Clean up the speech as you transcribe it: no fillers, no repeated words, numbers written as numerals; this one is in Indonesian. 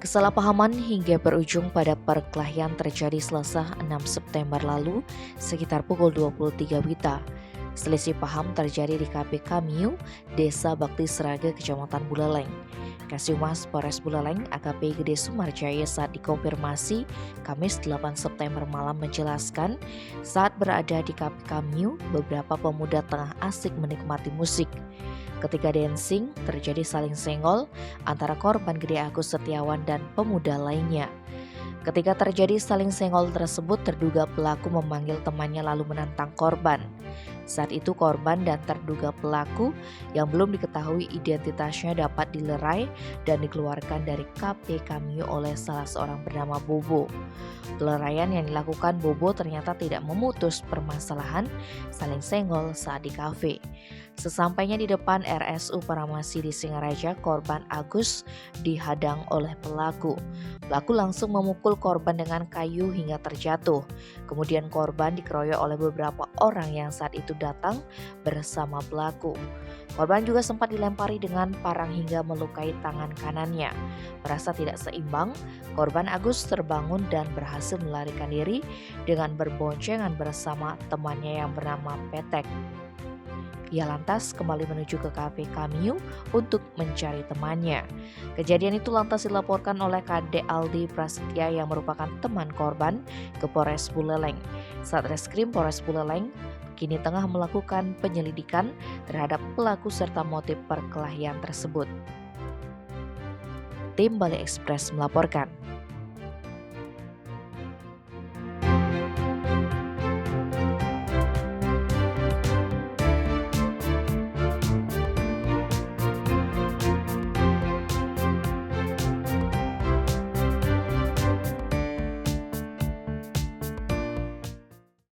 Kesalahpahaman hingga berujung pada perkelahian terjadi Selasa 6 September lalu sekitar pukul 23 WITA. Selisih paham terjadi di KP Kamiu, Desa Bakti Seraga, Kecamatan Buleleng. Kasihumas Polres Buleleng AKP Gede Sumarjaya saat dikonfirmasi Kamis 8 September malam menjelaskan saat berada di KP Kamiu, beberapa pemuda tengah asik menikmati musik. Ketika dancing, terjadi saling senggol antara korban Gede Agus Setiawan dan pemuda lainnya. Ketika terjadi saling senggol tersebut, terduga pelaku memanggil temannya lalu menantang korban. Saat itu korban dan terduga pelaku yang belum diketahui identitasnya dapat dilerai dan dikeluarkan dari KP Kamiu oleh salah seorang bernama Bobo. Peleraian yang dilakukan Bobo ternyata tidak memutus permasalahan saling senggol saat di kafe. Sesampainya di depan RSU Paramasi di Singaraja, korban Agus dihadang oleh pelaku. Pelaku langsung memukul korban dengan kayu hingga terjatuh. Kemudian korban dikeroyok oleh beberapa orang yang saat itu datang bersama pelaku. Korban juga sempat dilempari dengan parang hingga melukai tangan kanannya. Merasa tidak seimbang, korban Agus terbangun dan berhasil melarikan diri dengan berboncengan bersama temannya yang bernama Petek. Ia lantas kembali menuju ke kafe Kamiu untuk mencari temannya. Kejadian itu lantas dilaporkan oleh Kade Aldi Prasetya yang merupakan teman korban ke Polres Buleleng. Satreskrim Polres Buleleng kini tengah melakukan penyelidikan terhadap pelaku serta motif perkelahian tersebut. Tim Bali Express melaporkan.